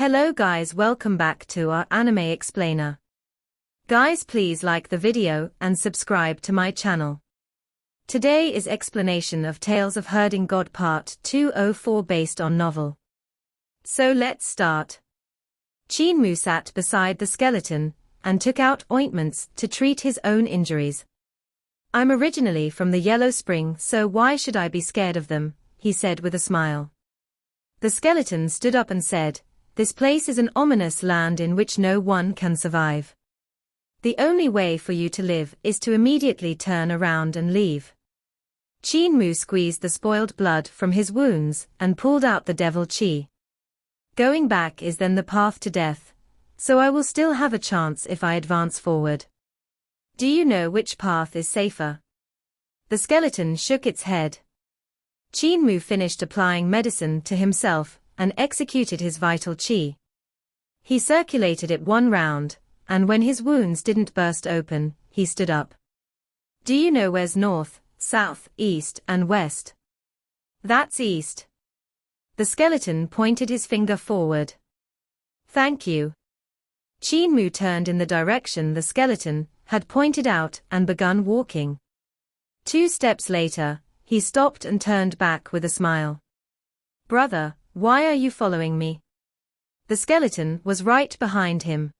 Hello guys, welcome back to our anime explainer. Guys, please like the video and subscribe to my channel. Today is explanation of Tales of Herding God Part 204 based on novel. So let's start. Qin Mu sat beside the skeleton and took out ointments to treat his own injuries. I'm originally from the Yellow Spring, so why should I be scared of them, he said with a smile. The skeleton stood up and said, "This place is an ominous land in which no one can survive. The only way for you to live is to immediately turn around and leave." Qin Mu squeezed the spoiled blood from his wounds and pulled out the devil chi. Going back is then the path to death, so I will still have a chance if I advance forward. Do you know which path is safer? The skeleton shook its head. Qin Mu finished applying medicine to himself and executed his vital chi. He circulated it one round, and when his wounds didn't burst open, he stood up. Do you know where's north, south, east, and west? That's east. The skeleton pointed his finger forward. Thank you. Qin Mu turned in the direction the skeleton had pointed out and begun walking. 2 steps later, he stopped and turned back with a smile. Brother, why are you following me? The skeleton was right behind him.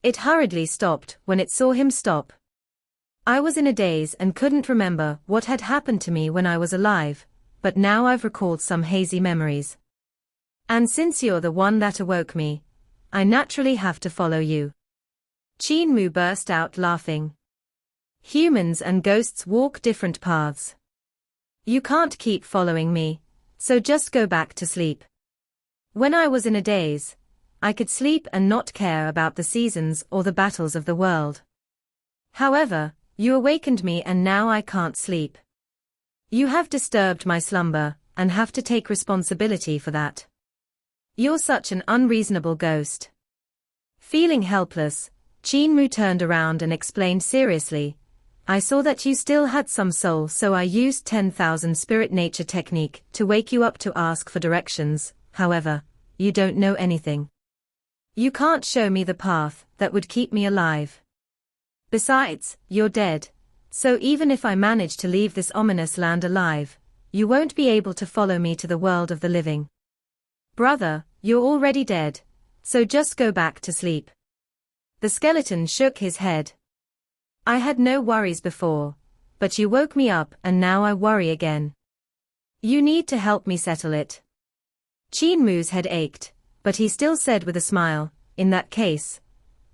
It hurriedly stopped when it saw him stop. I was in a daze and couldn't remember what had happened to me when I was alive, but now I've recalled some hazy memories. And since you're the one that awoke me, I naturally have to follow you. Qin Mu burst out laughing. Humans and ghosts walk different paths. You can't keep following me, so just go back to sleep. When I was in a daze, I could sleep and not care about the seasons or the battles of the world. However, you awakened me and now I can't sleep. You have disturbed my slumber, and have to take responsibility for that. You're such an unreasonable ghost. Feeling helpless, Qin Mu turned around and explained seriously, I saw that you still had some soul, so I used 10,000 spirit nature technique to wake you up to ask for directions. However, you don't know anything. You can't show me the path that would keep me alive. Besides, you're dead, so even if I manage to leave this ominous land alive, you won't be able to follow me to the world of the living. Brother, you're already dead, so just go back to sleep. The skeleton shook his head. I had no worries before, but you woke me up and now I worry again. You need to help me settle it. Qin Mu's head ached, but he still said with a smile, in that case,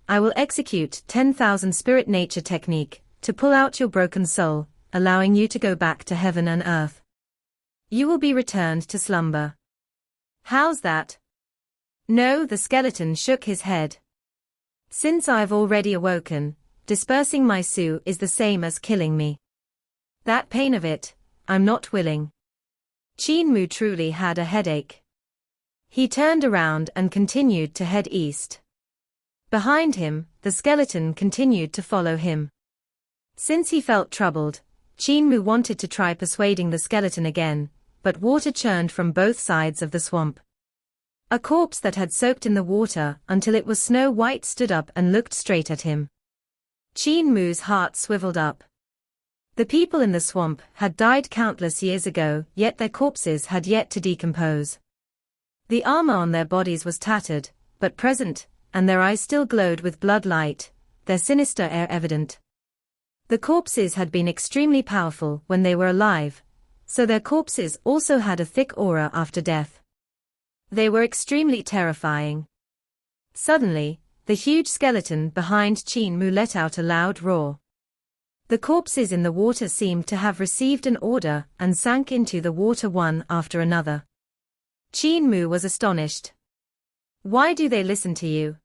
I will execute 10,000 spirit nature technique to pull out your broken soul, allowing you to go back to heaven and earth. You will be returned to slumber. How's that? No, the skeleton shook his head. Since I've already awoken, dispersing my su is the same as killing me. That pain of it, I'm not willing. Qin Mu truly had a headache. He turned around and continued to head east. Behind him, the skeleton continued to follow him. Since he felt troubled, Qin Mu wanted to try persuading the skeleton again, but water churned from both sides of the swamp. A corpse that had soaked in the water until it was snow white stood up and looked straight at him. Qin Mu's heart swiveled up. The people in the swamp had died countless years ago, yet their corpses had yet to decompose. The armor on their bodies was tattered, but present, and their eyes still glowed with blood light, their sinister air evident. The corpses had been extremely powerful when they were alive, so their corpses also had a thick aura after death. They were extremely terrifying. Suddenly, the huge skeleton behind Qin Mu let out a loud roar. The corpses in the water seemed to have received an order and sank into the water one after another. Qin Mu was astonished. Why do they listen to you?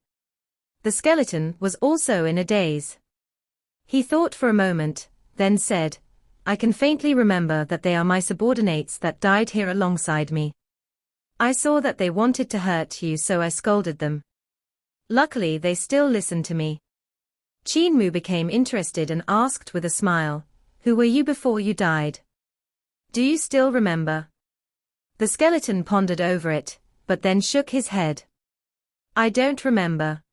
The skeleton was also in a daze. He thought for a moment, then said, I can faintly remember that they are my subordinates that died here alongside me. I saw that they wanted to hurt you, so I scolded them. Luckily they still listened to me. Qin Mu became interested and asked with a smile, Who were you before you died? Do you still remember? The skeleton pondered over it, but then shook his head. I don't remember.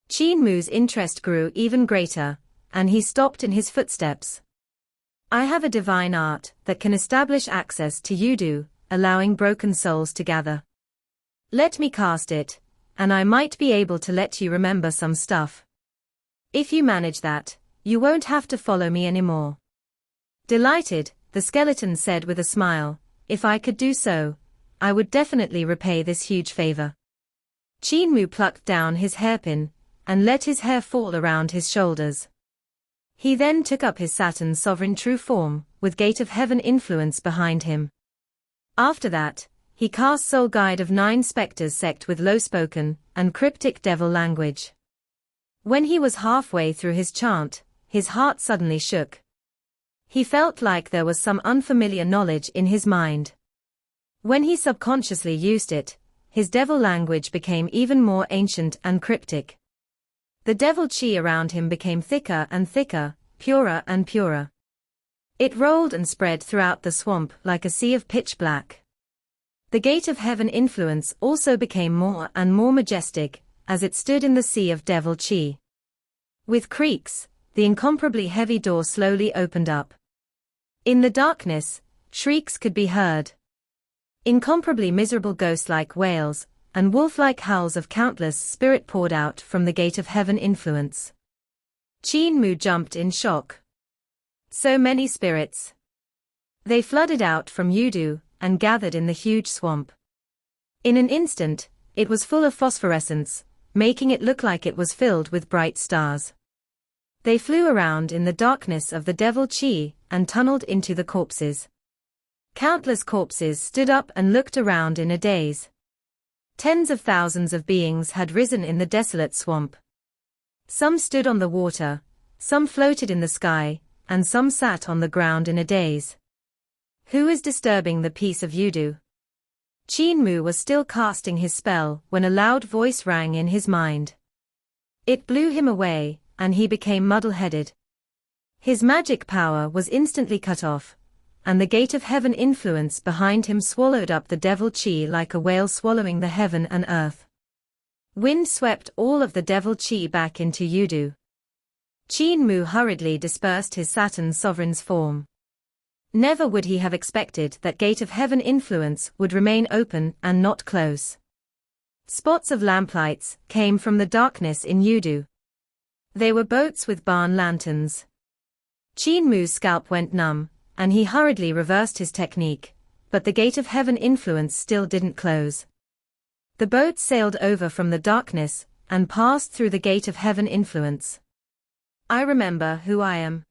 Qin Mu's interest grew even greater, and he stopped in his footsteps. I have a divine art that can establish access to Yudu, allowing broken souls to gather. Let me cast it, and I might be able to let you remember some stuff. If you manage that, you won't have to follow me anymore. Delighted, the skeleton said with a smile, if I could do so, I would definitely repay this huge favor. Qin Mu plucked down his hairpin, and let his hair fall around his shoulders. He then took up his Saturn sovereign true form, with Gate of Heaven influence behind him. After that, he cast Soul Guide of 9 Spectres sect with low-spoken and cryptic devil language. When he was halfway through his chant, his heart suddenly shook. He felt like there was some unfamiliar knowledge in his mind. When he subconsciously used it, his devil language became even more ancient and cryptic. The devil chi around him became thicker and thicker, purer and purer. It rolled and spread throughout the swamp like a sea of pitch black. The Gate of Heaven influence also became more and more majestic, as it stood in the sea of devil chi. With creaks, the incomparably heavy door slowly opened up. In the darkness, shrieks could be heard. Incomparably miserable ghost-like wails, and wolf-like howls of countless spirit poured out from the Gate of Heaven influence. Qin Mu jumped in shock. So many spirits. They flooded out from Yudu, and gathered in the huge swamp. In an instant, it was full of phosphorescence, making it look like it was filled with bright stars. They flew around in the darkness of the devil chi, and tunneled into the corpses. Countless corpses stood up and looked around in a daze. Tens of thousands of beings had risen in the desolate swamp. Some stood on the water, some floated in the sky, and some sat on the ground in a daze. Who is disturbing the peace of Yudu? Qin Mu was still casting his spell when a loud voice rang in his mind. It blew him away, and he became muddle-headed. His magic power was instantly cut off, and the Gate of Heaven influence behind him swallowed up the devil chi like a whale swallowing the heaven and earth. Wind swept all of the devil chi back into Yudu. Qin Mu hurriedly dispersed his Saturn sovereign's form. Never would he have expected that Gate of Heaven influence would remain open and not close. Spots of lamplights came from the darkness in Yudu. They were boats with barn lanterns. Qin Mu's scalp went numb, and he hurriedly reversed his technique, but the Gate of Heaven influence still didn't close. The boat sailed over from the darkness, and passed through the Gate of Heaven influence. I remember who I am.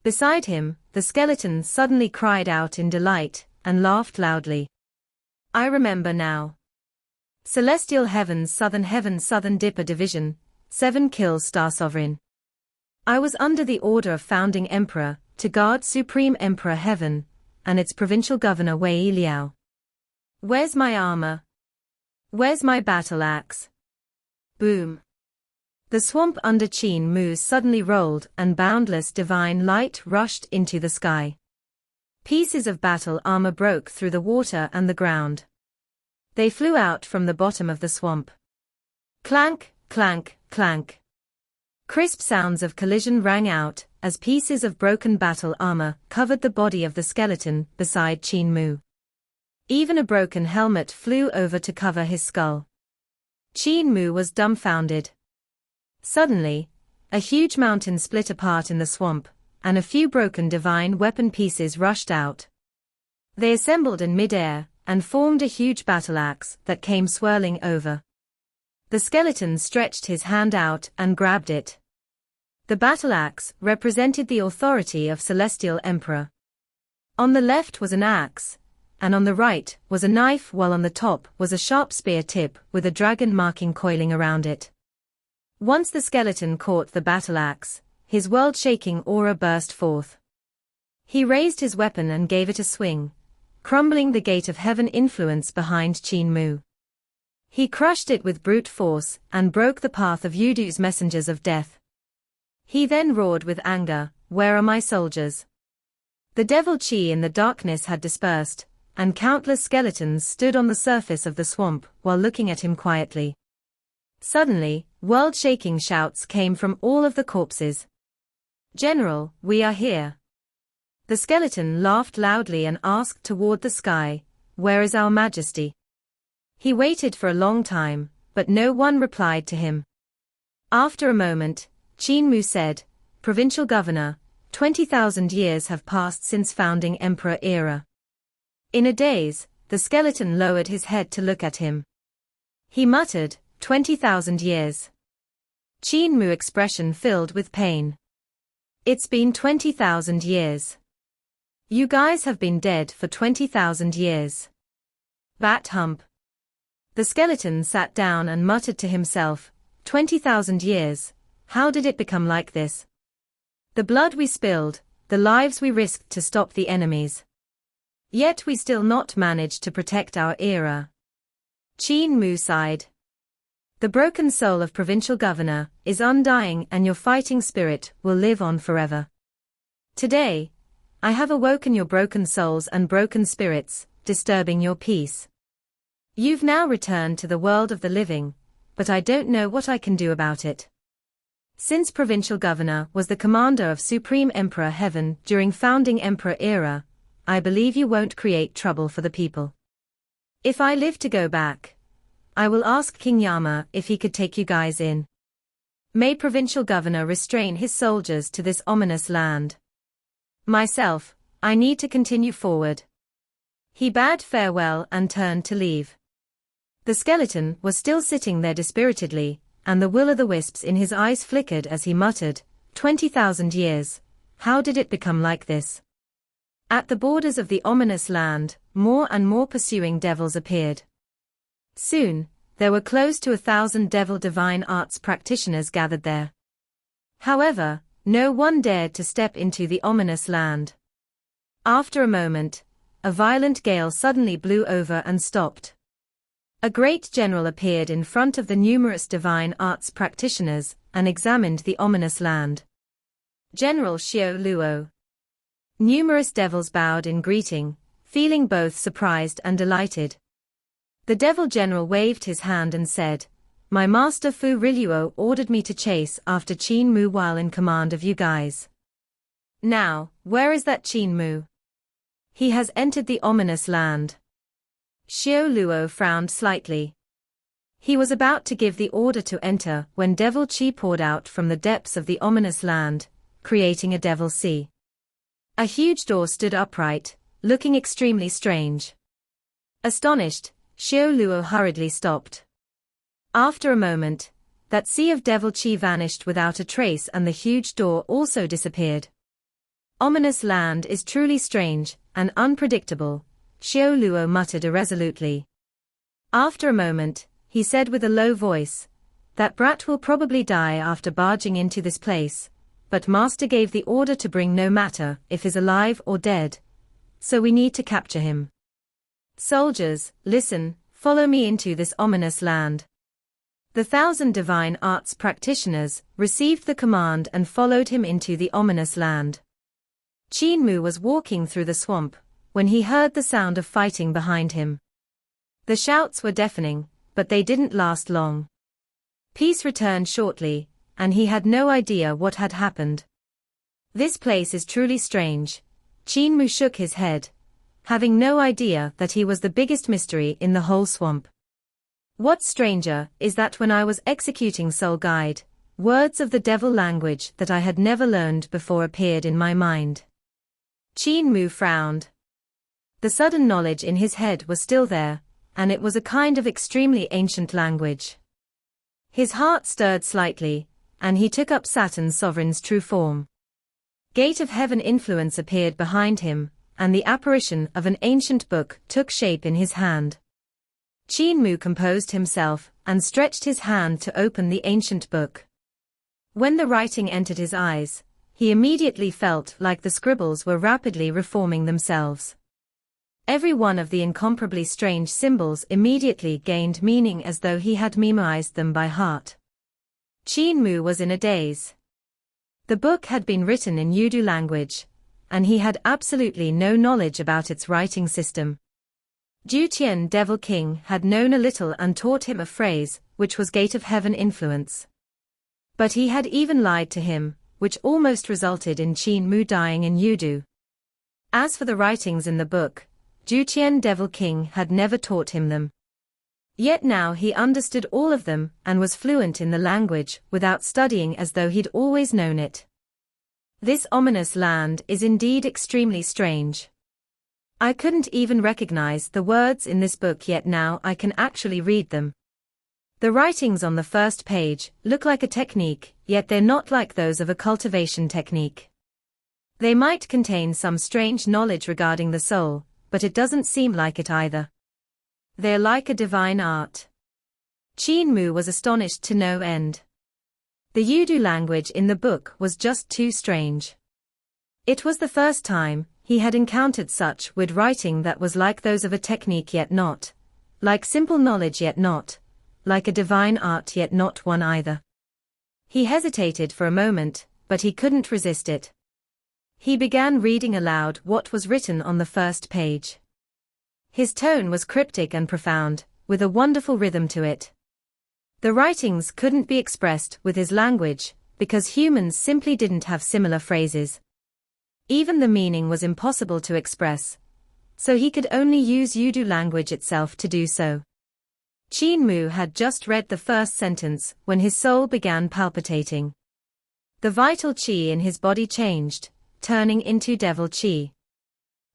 Beside him, the skeleton suddenly cried out in delight, and laughed loudly. I remember now. Celestial Heaven's Southern Dipper Division, 7 kills Star Sovereign. I was under the order of Founding Emperor, to guard Supreme Emperor Heaven, and its Provincial Governor Wei Liao. Where's my armor? Where's my battle axe? Boom. The swamp under Qin Mu suddenly rolled and boundless divine light rushed into the sky. Pieces of battle armor broke through the water and the ground. They flew out from the bottom of the swamp. Clank, clank, clank. Crisp sounds of collision rang out, as pieces of broken battle armor covered the body of the skeleton beside Qin Mu. Even a broken helmet flew over to cover his skull. Qin Mu was dumbfounded. Suddenly, a huge mountain split apart in the swamp, and a few broken divine weapon pieces rushed out. They assembled in mid-air, and formed a huge battle axe that came swirling over. The skeleton stretched his hand out and grabbed it. The battle axe represented the authority of Celestial Emperor. On the left was an axe, and on the right was a knife, while on the top was a sharp spear tip with a dragon marking coiling around it. Once the skeleton caught the battle axe, his world-shaking aura burst forth. He raised his weapon and gave it a swing, crumbling the Gate of Heaven influence behind Qin Mu. He crushed it with brute force and broke the path of Yudu's messengers of death. He then roared with anger, "Where are my soldiers?" The devil chi in the darkness had dispersed, and countless skeletons stood on the surface of the swamp while looking at him quietly. Suddenly, world-shaking shouts came from all of the corpses. "General, we are here." The skeleton laughed loudly and asked toward the sky, "Where is our Majesty?" He waited for a long time, but no one replied to him. After a moment, Qin Mu said, "Provincial Governor, 20,000 years have passed since founding Emperor era." In a daze, the skeleton lowered his head to look at him. He muttered, 20,000 years. Qin Mu expression filled with pain. "It's been 20,000 years. You guys have been dead for 20,000 years. Bat hump." The skeleton sat down and muttered to himself, 20,000 years, how did it become like this? The blood we spilled, the lives we risked to stop the enemies. Yet we still not managed to protect our era. Qin Mu sighed. The broken soul of provincial governor is undying and your fighting spirit will live on forever. Today, I have awoken your broken souls and broken spirits, disturbing your peace. You've now returned to the world of the living, but I don't know what I can do about it. Since provincial governor was the commander of Supreme Emperor Heaven during founding Emperor era, I believe you won't create trouble for the people. If I live to go back, I will ask King Yama if he could take you guys in. May provincial governor restrain his soldiers to this ominous land. Myself, I need to continue forward. He bade farewell and turned to leave. The skeleton was still sitting there dispiritedly, and the will-o'-the-wisps in his eyes flickered as he muttered, 20,000 years, how did it become like this? At the borders of the ominous land, more and more pursuing devils appeared. Soon, there were close to 1,000 devil divine arts practitioners gathered there. However, no one dared to step into the ominous land. After a moment, a violent gale suddenly blew over and stopped. A great general appeared in front of the numerous divine arts practitioners and examined the ominous land. General Xiao Luo. Numerous devils bowed in greeting, feeling both surprised and delighted. The devil general waved his hand and said, "My master Fu Riluo ordered me to chase after Qin Mu while in command of you guys. Now, where is that Qin Mu? He has entered the ominous land." Xiao Luo frowned slightly. He was about to give the order to enter when devil qi poured out from the depths of the ominous land, creating a devil sea. A huge door stood upright, looking extremely strange. Astonished, Xiao Luo hurriedly stopped. After a moment, that sea of devil qi vanished without a trace and the huge door also disappeared. Ominous land is truly strange and unpredictable, Xiao Luo muttered irresolutely. After a moment, he said with a low voice, "That brat will probably die after barging into this place, but Master gave the order to bring no matter if he's alive or dead, so we need to capture him. Soldiers, listen, follow me into this ominous land." The 1,000 divine arts practitioners received the command and followed him into the ominous land. Qin Mu was walking through the swamp when he heard the sound of fighting behind him. The shouts were deafening, but they didn't last long. Peace returned shortly, and he had no idea what had happened. "This place is truly strange." Qin Mu shook his head, having no idea that he was the biggest mystery in the whole swamp. What's stranger is that when I was executing Soul Guide, words of the devil language that I had never learned before appeared in my mind. Qin Mu frowned. The sudden knowledge in his head was still there, and it was a kind of extremely ancient language. His heart stirred slightly, and he took up Saturn's sovereign's true form. Gate of Heaven influence appeared behind him, and the apparition of an ancient book took shape in his hand. Qin Mu composed himself and stretched his hand to open the ancient book. When the writing entered his eyes, he immediately felt like the scribbles were rapidly reforming themselves. Every one of the incomparably strange symbols immediately gained meaning as though he had memorized them by heart. Qin Mu was in a daze. The book had been written in Yudu language, and he had absolutely no knowledge about its writing system. Ju Tian Devil King had known a little and taught him a phrase, which was gate of heaven influence. But he had even lied to him, which almost resulted in Qin Mu dying in Yudu. As for the writings in the book, Juqian Devil King had never taught him them. Yet now he understood all of them and was fluent in the language without studying, as though he'd always known it. This ominous land is indeed extremely strange. I couldn't even recognize the words in this book, yet now I can actually read them. The writings on the first page look like a technique, yet they're not like those of a cultivation technique. They might contain some strange knowledge regarding the soul, but it doesn't seem like it either. They're like a divine art. Qin Mu was astonished to no end. The Yudu language in the book was just too strange. It was the first time he had encountered such weird writing that was like those of a technique yet not, like simple knowledge yet not, like a divine art yet not one either. He hesitated for a moment, but he couldn't resist it. He began reading aloud what was written on the first page. His tone was cryptic and profound, with a wonderful rhythm to it. The writings couldn't be expressed with his language, because humans simply didn't have similar phrases. Even the meaning was impossible to express, so he could only use Yudu language itself to do so. Qin Mu had just read the first sentence when his soul began palpitating. The vital qi in his body changed, turning into devil qi.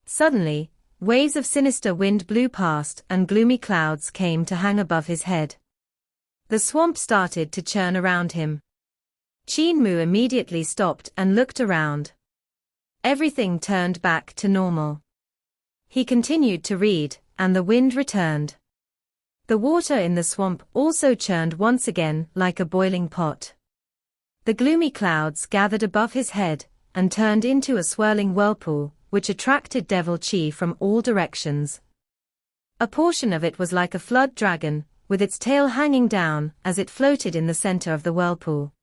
Suddenly, waves of sinister wind blew past and gloomy clouds came to hang above his head. The swamp started to churn around him. Qin Mu immediately stopped and looked around. Everything turned back to normal. He continued to read, and the wind returned. The water in the swamp also churned once again like a boiling pot. The gloomy clouds gathered above his head and turned into a swirling whirlpool, which attracted devil qi from all directions. A portion of it was like a flood dragon, with its tail hanging down as it floated in the center of the whirlpool.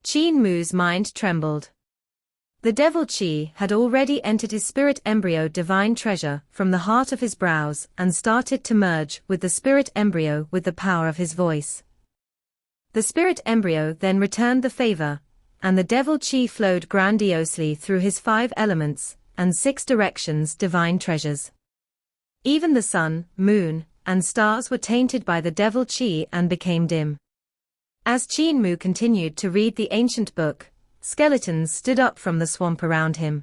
Qin Mu's mind trembled. The devil qi had already entered his spirit embryo divine treasure from the heart of his brows and started to merge with the spirit embryo with the power of his voice. The spirit embryo then returned the favor, and the devil qi flowed grandiosely through his 5 elements and 6 directions divine treasures. Even the sun, moon, and stars were tainted by the devil qi and became dim. As Qin Mu continued to read the ancient book, skeletons stood up from the swamp around him.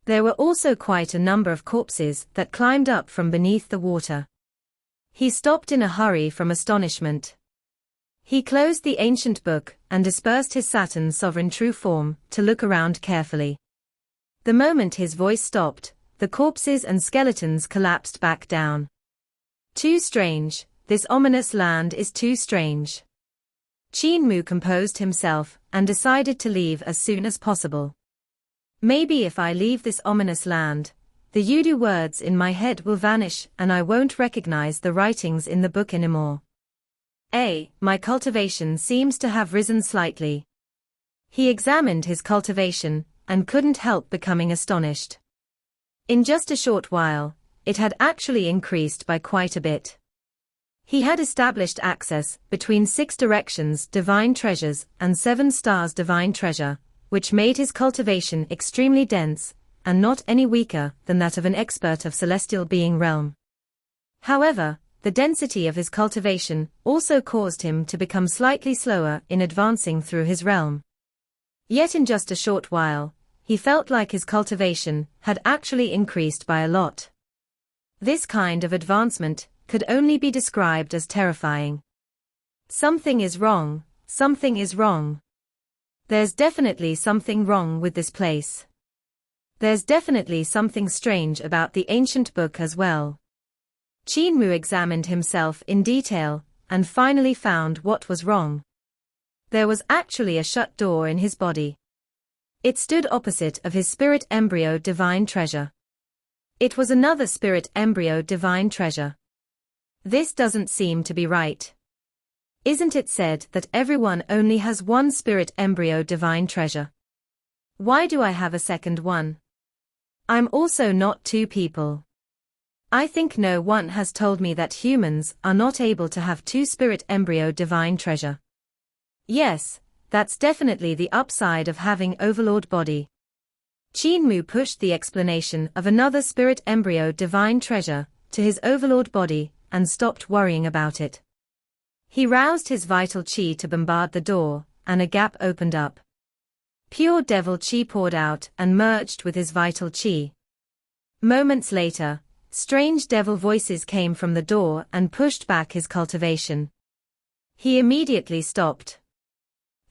There were also quite a number of corpses that climbed up from beneath the water. He stopped in a hurry from astonishment. He closed the ancient book and dispersed his Saturn sovereign true form to look around carefully. The moment his voice stopped, the corpses and skeletons collapsed back down. Too strange, this ominous land is too strange. Qin Mu composed himself and decided to leave as soon as possible. Maybe if I leave this ominous land, the Yudu words in my head will vanish and I won't recognize the writings in the book anymore. My cultivation seems to have risen slightly. He examined his cultivation and couldn't help becoming astonished. In just a short while, it had actually increased by quite a bit. He had established access between 6 directions divine treasures and 7 stars divine treasure, which made his cultivation extremely dense, and not any weaker than that of an expert of celestial being realm. However, the density of his cultivation also caused him to become slightly slower in advancing through his realm. Yet in just a short while, he felt like his cultivation had actually increased by a lot. This kind of advancement could only be described as terrifying. Something is wrong, something is wrong. There's definitely something wrong with this place. There's definitely something strange about the ancient book as well. Qin Mu examined himself in detail, and finally found what was wrong. There was actually a shut door in his body. It stood opposite of his spirit embryo divine treasure. It was another spirit embryo divine treasure. This doesn't seem to be right. Isn't it said that everyone only has one spirit embryo divine treasure? Why do I have a second one? I'm also not 2 people. I think no one has told me that humans are not able to have two-spirit embryo divine treasure. Yes, that's definitely the upside of having overlord body. Qin Mu pushed the explanation of another spirit embryo divine treasure to his overlord body and stopped worrying about it. He roused his vital qi to bombard the door, and a gap opened up. Pure devil qi poured out and merged with his vital qi. Moments later, strange devil voices came from the door and pushed back his cultivation. He immediately stopped.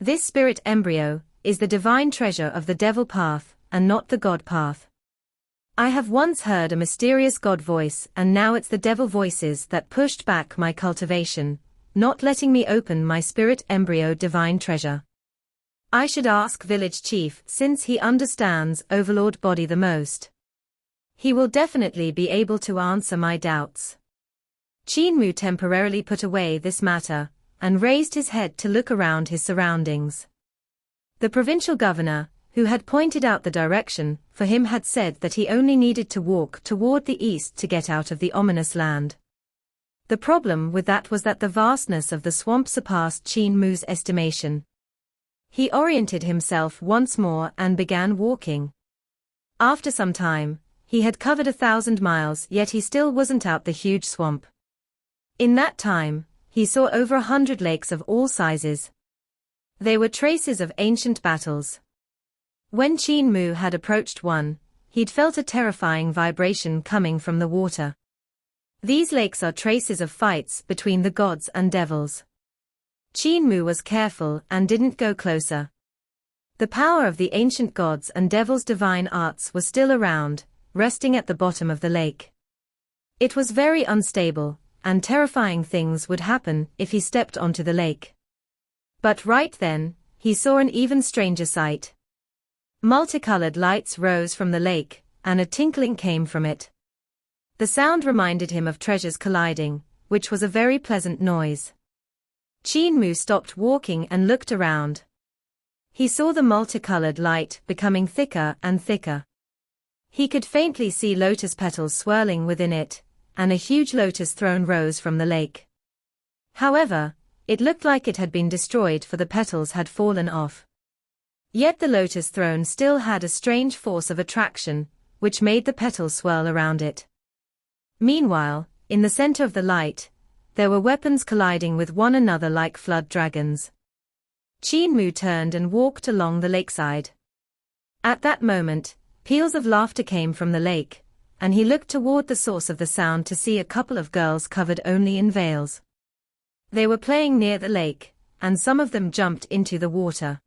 This spirit embryo is the divine treasure of the devil path and not the God path. I have once heard a mysterious God voice and now it's the devil voices that pushed back my cultivation, not letting me open my spirit embryo divine treasure. I should ask village chief since he understands overlord body the most. He will definitely be able to answer my doubts. Qin Mu temporarily put away this matter and raised his head to look around his surroundings. The provincial governor, who had pointed out the direction for him, had said that he only needed to walk toward the east to get out of the ominous land. The problem with that was that the vastness of the swamp surpassed Qin Mu's estimation. He oriented himself once more and began walking. After some time, he had covered 1,000 miles, yet he still wasn't out the huge swamp. In that time, he saw over 100 lakes of all sizes. They were traces of ancient battles. When Qin Mu had approached one, he'd felt a terrifying vibration coming from the water. These lakes are traces of fights between the gods and devils. Qin Mu was careful and didn't go closer. The power of the ancient gods and devils' divine arts was still around, resting at the bottom of the lake. It was very unstable, and terrifying things would happen if he stepped onto the lake. But right then, he saw an even stranger sight. Multicolored lights rose from the lake, and a tinkling came from it. The sound reminded him of treasures colliding, which was a very pleasant noise. Qin Mu stopped walking and looked around. He saw the multicolored light becoming thicker and thicker. He could faintly see lotus petals swirling within it, and a huge lotus throne rose from the lake. However, it looked like it had been destroyed, for the petals had fallen off. Yet the lotus throne still had a strange force of attraction, which made the petals swirl around it. Meanwhile, in the center of the light, there were weapons colliding with one another like flood dragons. Qin Mu turned and walked along the lakeside. At that moment, peals of laughter came from the lake, and he looked toward the source of the sound to see a couple of girls covered only in veils. They were playing near the lake, and some of them jumped into the water.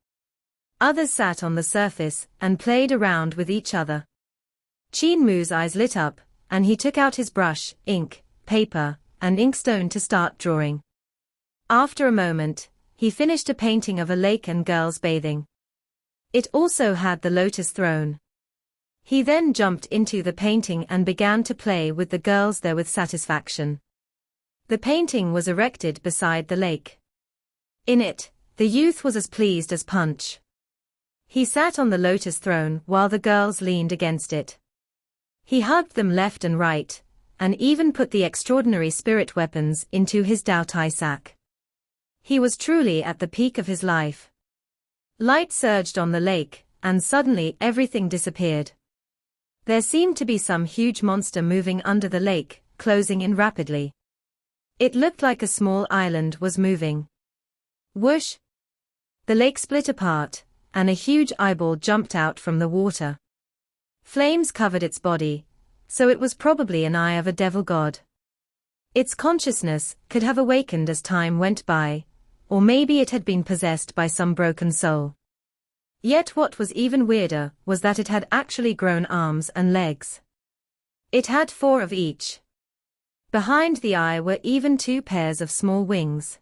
Others sat on the surface and played around with each other. Qin Mu's eyes lit up, and he took out his brush, ink, paper, and inkstone to start drawing. After a moment, he finished a painting of a lake and girls bathing. It also had the lotus throne. He then jumped into the painting and began to play with the girls there with satisfaction. The painting was erected beside the lake. In it, the youth was as pleased as Punch. He sat on the lotus throne while the girls leaned against it. He hugged them left and right, and even put the extraordinary spirit weapons into his Dao Tai sack. He was truly at the peak of his life. Light surged on the lake, and suddenly everything disappeared. There seemed to be some huge monster moving under the lake, closing in rapidly. It looked like a small island was moving. Whoosh! The lake split apart, and a huge eyeball jumped out from the water. Flames covered its body, so it was probably an eye of a devil god. Its consciousness could have awakened as time went by, or maybe it had been possessed by some broken soul. Yet what was even weirder was that it had actually grown arms and legs. It had 4 of each. Behind the eye were even 2 pairs of small wings.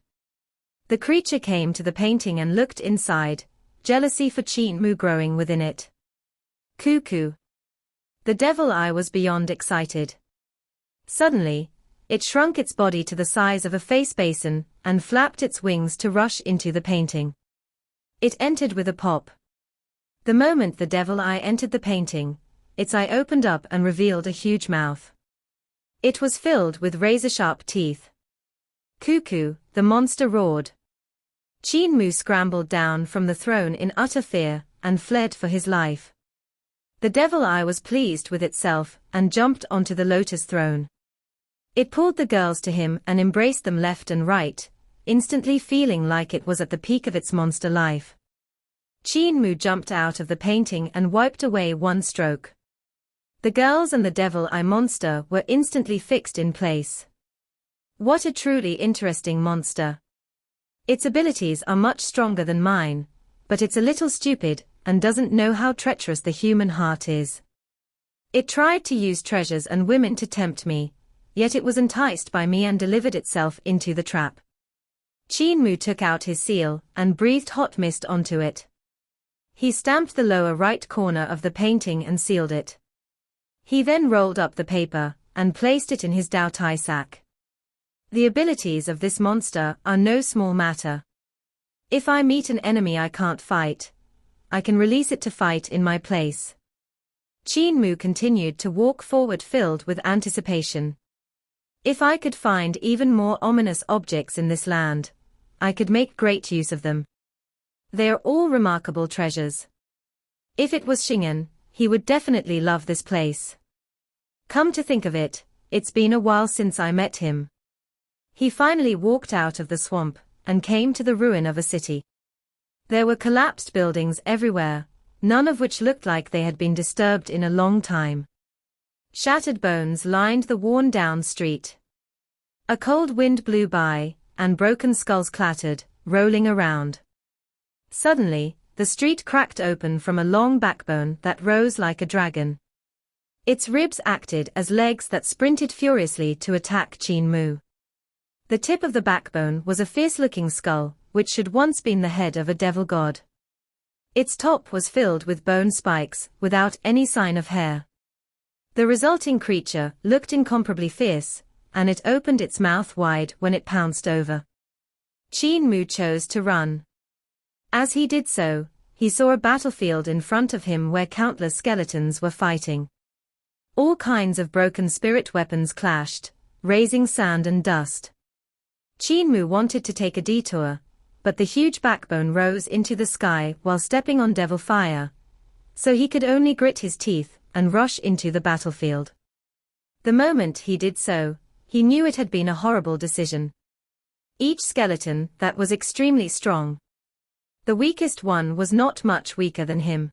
The creature came to the painting and looked inside, jealousy for Qin Mu growing within it. Cuckoo! The devil eye was beyond excited. Suddenly, it shrunk its body to the size of a face basin and flapped its wings to rush into the painting. It entered with a pop. The moment the devil eye entered the painting, its eye opened up and revealed a huge mouth. It was filled with razor-sharp teeth. Cuckoo, the monster roared. Qin Mu scrambled down from the throne in utter fear, and fled for his life. The devil eye was pleased with itself, and jumped onto the lotus throne. It pulled the girls to him and embraced them left and right, instantly feeling like it was at the peak of its monster life. Qin Mu jumped out of the painting and wiped away one stroke. The girls and the devil eye monster were instantly fixed in place. What a truly interesting monster. Its abilities are much stronger than mine, but it's a little stupid, and doesn't know how treacherous the human heart is. It tried to use treasures and women to tempt me, yet it was enticed by me and delivered itself into the trap. Qin Mu took out his seal, and breathed hot mist onto it. He stamped the lower right corner of the painting and sealed it. He then rolled up the paper, and placed it in his Dao Tai sack. The abilities of this monster are no small matter. If I meet an enemy I can't fight, I can release it to fight in my place. Qin Mu continued to walk forward filled with anticipation. If I could find even more ominous objects in this land, I could make great use of them. They are all remarkable treasures. If it was Xing'an, he would definitely love this place. Come to think of it, it's been a while since I met him. He finally walked out of the swamp, and came to the ruin of a city. There were collapsed buildings everywhere, none of which looked like they had been disturbed in a long time. Shattered bones lined the worn-down street. A cold wind blew by, and broken skulls clattered, rolling around. Suddenly, the street cracked open from a long backbone that rose like a dragon. Its ribs acted as legs that sprinted furiously to attack Qin Mu. The tip of the backbone was a fierce-looking skull, which should once been the head of a devil god. Its top was filled with bone spikes, without any sign of hair. The resulting creature looked incomparably fierce, and it opened its mouth wide when it pounced over. Qin Mu chose to run. As he did so, he saw a battlefield in front of him where countless skeletons were fighting. All kinds of broken spirit weapons clashed, raising sand and dust. Qin Mu wanted to take a detour, but the huge backbone rose into the sky while stepping on devil fire, so he could only grit his teeth and rush into the battlefield. The moment he did so, he knew it had been a horrible decision. Each skeleton that was extremely strong. The weakest one was not much weaker than him.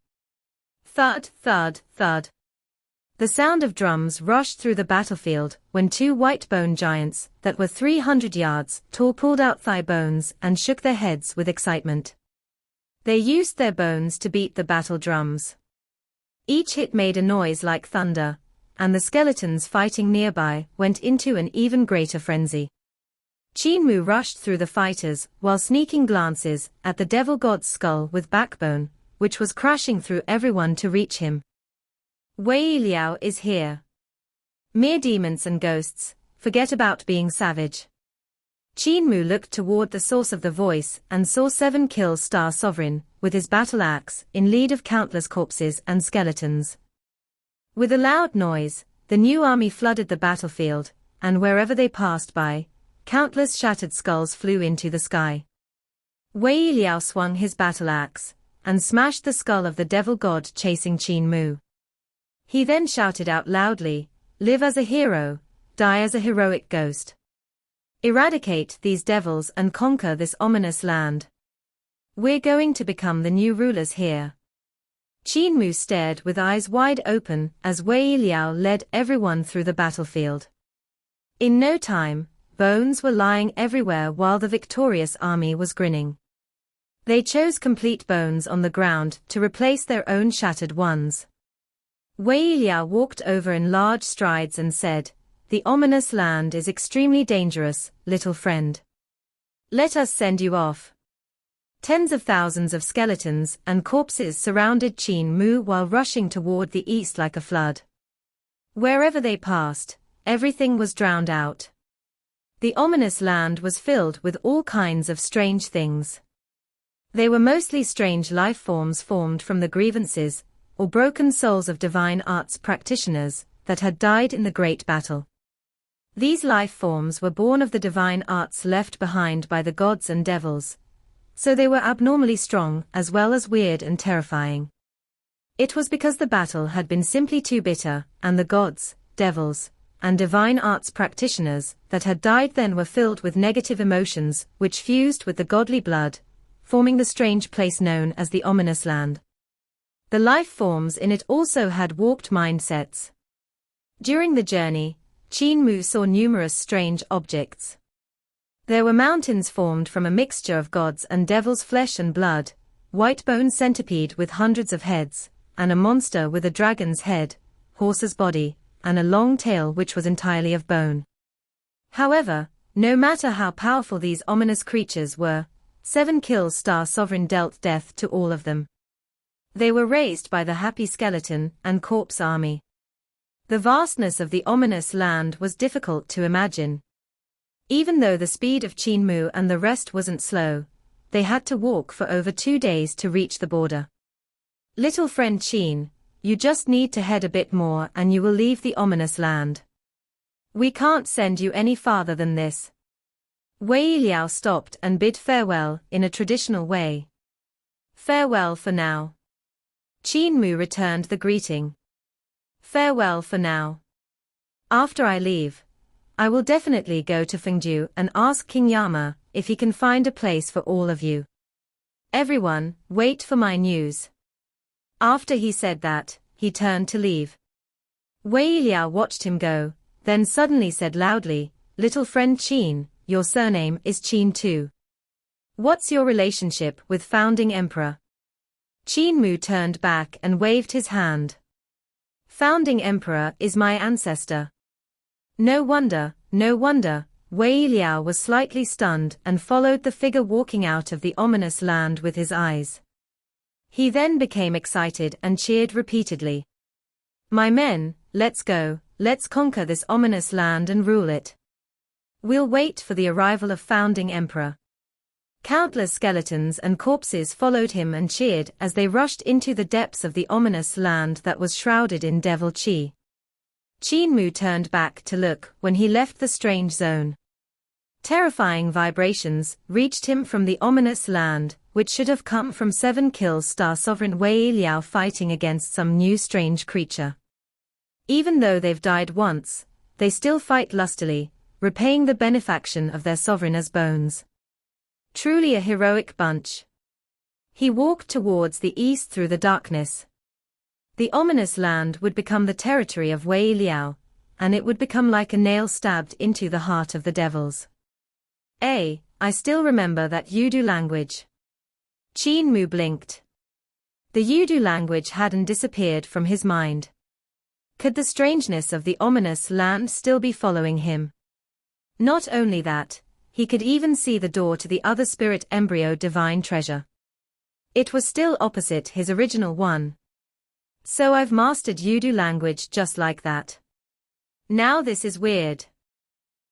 Thud, thud, thud. The sound of drums rushed through the battlefield when two white bone giants that were 300 yards tall pulled out thigh bones and shook their heads with excitement. They used their bones to beat the battle drums. Each hit made a noise like thunder, and the skeletons fighting nearby went into an even greater frenzy. Qin Mu rushed through the fighters while sneaking glances at the devil god's skull with backbone, which was crashing through everyone to reach him. Wei Liao is here. Mere demons and ghosts, forget about being savage. Qin Mu looked toward the source of the voice and saw 7 Kill Star Sovereign, with his battle axe, in lead of countless corpses and skeletons. With a loud noise, the new army flooded the battlefield, and wherever they passed by, countless shattered skulls flew into the sky. Wei Liao swung his battle axe, and smashed the skull of the devil god chasing Qin Mu. He then shouted out loudly, "Live as a hero, die as a heroic ghost. Eradicate these devils and conquer this ominous land. We're going to become the new rulers here." Qin Mu stared with eyes wide open as Wei Liao led everyone through the battlefield. In no time, bones were lying everywhere while the victorious army was grinning. They chose complete bones on the ground to replace their own shattered ones. Wei Liao walked over in large strides and said, "The ominous land is extremely dangerous, little friend. Let us send you off." Tens of thousands of skeletons and corpses surrounded Qin Mu while rushing toward the east like a flood. Wherever they passed, everything was drowned out. The ominous land was filled with all kinds of strange things. They were mostly strange life forms formed from the grievances or broken souls of divine arts practitioners that had died in the great battle. These life forms were born of the divine arts left behind by the gods and devils, so they were abnormally strong as well as weird and terrifying. It was because the battle had been simply too bitter, and the gods, devils, and divine arts practitioners that had died then were filled with negative emotions which fused with the godly blood, forming the strange place known as the ominous land. The life forms in it also had warped mindsets. During the journey, Qin Mu saw numerous strange objects. There were mountains formed from a mixture of gods' and devils' flesh and blood, white bone centipede with hundreds of heads, and a monster with a dragon's head, horse's body, and a long tail which was entirely of bone. However, no matter how powerful these ominous creatures were, 7 kills Star Sovereign dealt death to all of them. They were raised by the Happy Skeleton and Corpse Army. The vastness of the ominous land was difficult to imagine. Even though the speed of Qin Mu and the rest wasn't slow, they had to walk for over 2 days to reach the border. Little friend Qin, you just need to head a bit more and you will leave the ominous land. We can't send you any farther than this. Wei Liao stopped and bid farewell in a traditional way. Farewell for now. Qin Mu returned the greeting. Farewell for now. After I leave, I will definitely go to Fengdu and ask King Yama if he can find a place for all of you. Everyone, wait for my news. After he said that, he turned to leave. Wei Liao watched him go, then suddenly said loudly, "Little friend Qin, your surname is Qin too. What's your relationship with founding emperor?" Qin Mu turned back and waved his hand. "Founding emperor is my ancestor." No wonder, Wei Liao was slightly stunned and followed the figure walking out of the ominous land with his eyes. He then became excited and cheered repeatedly. "My men, let's go, let's conquer this ominous land and rule it. We'll wait for the arrival of founding emperor." Countless skeletons and corpses followed him and cheered as they rushed into the depths of the ominous land that was shrouded in devil chi. Qin Mu turned back to look when he left the strange zone. Terrifying vibrations reached him from the ominous land, which should have come from 7 kills Star Sovereign Wei Liao fighting against some new strange creature. Even though they've died once, they still fight lustily, repaying the benefaction of their sovereign as bones. Truly a heroic bunch. He walked towards the east through the darkness. The ominous land would become the territory of Wei Liao, and it would become like a nail stabbed into the heart of the devils. I still remember that Yudu language. Qin Mu blinked. The Yudu language hadn't disappeared from his mind. Could the strangeness of the ominous land still be following him? Not only that, he could even see the door to the other spirit embryo divine treasure. It was still opposite his original one. So I've mastered Yudu language just like that. Now this is weird.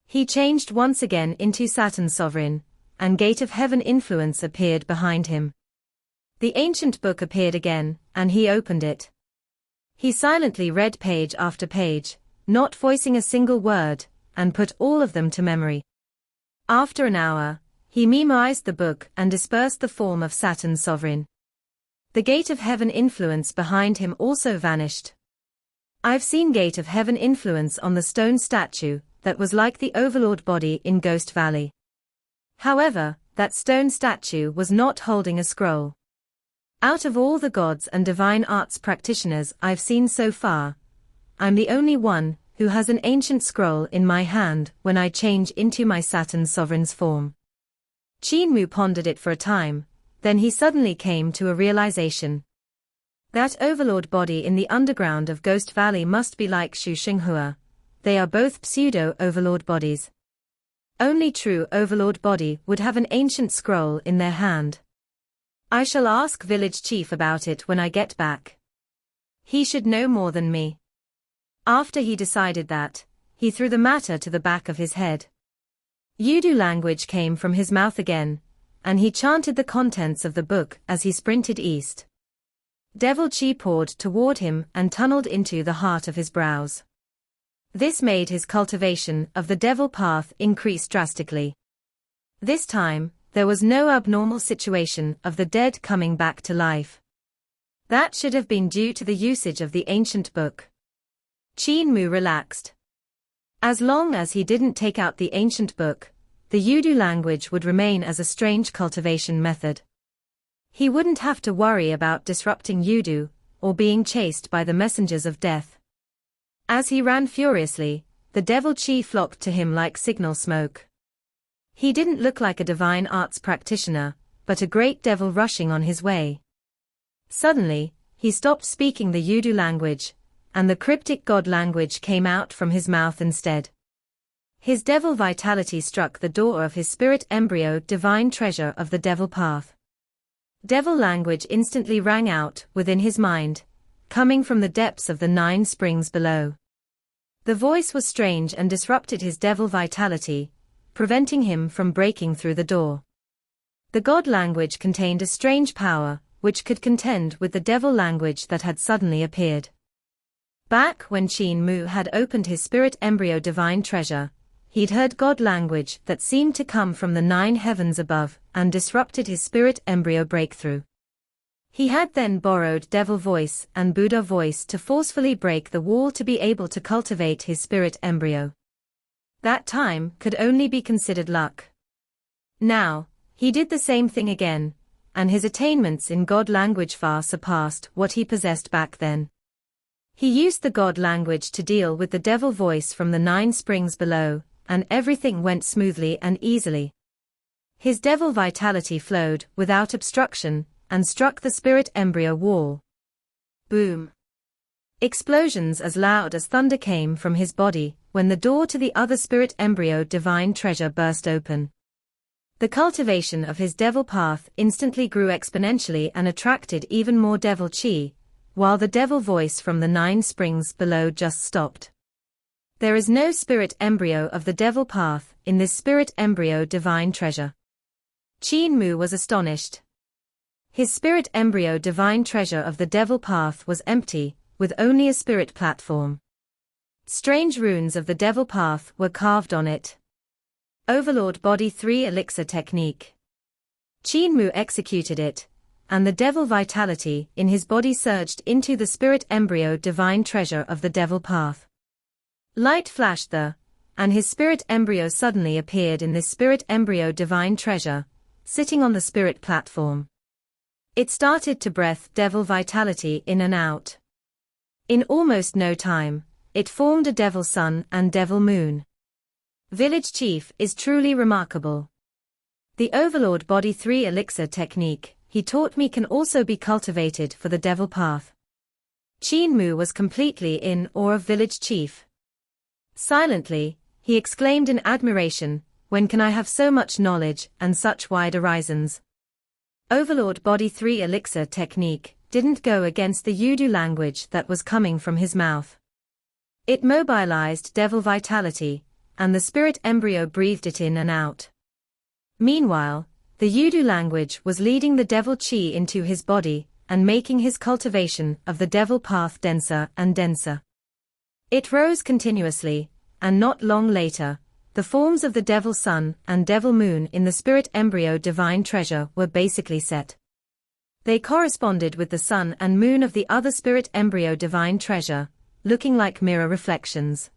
He changed once again into Saturn Sovereign, and Gate of Heaven influence appeared behind him. The ancient book appeared again, and he opened it. He silently read page after page, not voicing a single word, and put all of them to memory. After an hour, he memorized the book and dispersed the form of Saturn Sovereign. The Gate of Heaven influence behind him also vanished. I've seen Gate of Heaven influence on the stone statue that was like the Overlord body in Ghost Valley. However, that stone statue was not holding a scroll. Out of all the gods and divine arts practitioners I've seen so far, I'm the only one who has an ancient scroll in my hand when I change into my Saturn Sovereign's form. Qin Mu pondered it for a time, then he suddenly came to a realization. That Overlord body in the underground of Ghost Valley must be like Shu Xinghua. They are both pseudo-Overlord bodies. Only true Overlord body would have an ancient scroll in their hand. I shall ask village chief about it when I get back. He should know more than me. After he decided that, he threw the matter to the back of his head. Yudu language came from his mouth again, and he chanted the contents of the book as he sprinted east. Devil Chi poured toward him and tunneled into the heart of his brows. This made his cultivation of the devil path increase drastically. This time, there was no abnormal situation of the dead coming back to life. That should have been due to the usage of the ancient book. Qin Mu relaxed. As long as he didn't take out the ancient book, the Yudu language would remain as a strange cultivation method. He wouldn't have to worry about disrupting Yudu, or being chased by the messengers of death. As he ran furiously, the devil chi flocked to him like signal smoke. He didn't look like a divine arts practitioner, but a great devil rushing on his way. Suddenly, he stopped speaking the Yudu language, and the cryptic god language came out from his mouth instead. His devil vitality struck the door of his spirit embryo divine treasure of the devil path. Devil language instantly rang out within his mind, coming from the depths of the 9 springs below. The voice was strange and disrupted his devil vitality, preventing him from breaking through the door. The god language contained a strange power, which could contend with the devil language that had suddenly appeared. Back when Qin Mu had opened his spirit embryo divine treasure, he'd heard god language that seemed to come from the 9 heavens above and disrupted his spirit embryo breakthrough. He had then borrowed devil voice and Buddha voice to forcefully break the wall to be able to cultivate his spirit embryo. That time could only be considered luck. Now, he did the same thing again, and his attainments in god language far surpassed what he possessed back then. He used the god language to deal with the devil voice from the 9 springs below, and everything went smoothly and easily. His devil vitality flowed without obstruction, and struck the spirit embryo wall. Boom! Explosions as loud as thunder came from his body when the door to the other spirit embryo divine treasure burst open. The cultivation of his devil path instantly grew exponentially and attracted even more devil chi, while the devil voice from the 9 springs below just stopped. There is no spirit embryo of the devil path in this spirit embryo divine treasure. Qin Mu was astonished. His spirit embryo divine treasure of the devil path was empty, with only a spirit platform. Strange runes of the devil path were carved on it. Overlord Body 3 Elixir Technique. Qin Mu executed it, and the devil vitality in his body surged into the spirit embryo divine treasure of the devil path. Light flashed there, and his spirit embryo suddenly appeared in this spirit embryo divine treasure, sitting on the spirit platform. It started to breath devil vitality in and out. In almost no time, it formed a devil sun and devil moon. Village Chief is truly remarkable. The Overlord Body 3 Elixir technique he taught me can also be cultivated for the devil path. Qin Mu was completely in awe of Village Chief. Silently, he exclaimed in admiration, "When can I have so much knowledge and such wide horizons?" Overlord Body 3 Elixir technique didn't go against the Yudu language that was coming from his mouth. It mobilized devil vitality, and the spirit embryo breathed it in and out. Meanwhile, the Yudu language was leading the devil chi into his body and making his cultivation of the devil path denser and denser. It rose continuously, and not long later, the forms of the devil sun and devil moon in the spirit embryo divine treasure were basically set. They corresponded with the sun and moon of the other spirit embryo divine treasure, looking like mirror reflections.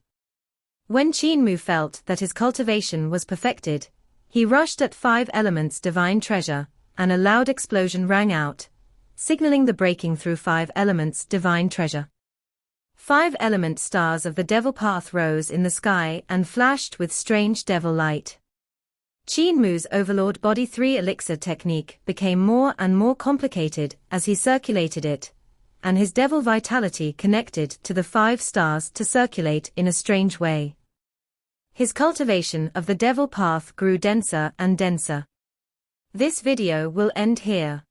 When Qin Mu felt that his cultivation was perfected, he rushed at 5 elements divine treasure, and a loud explosion rang out, signaling the breaking through 5 elements divine treasure. 5 element stars of the devil path rose in the sky and flashed with strange devil light. Qin Mu's Overlord Body 3 Elixir technique became more and more complicated as he circulated it, and his devil vitality connected to the 5 stars to circulate in a strange way. His cultivation of the devil path grew denser and denser. This video will end here.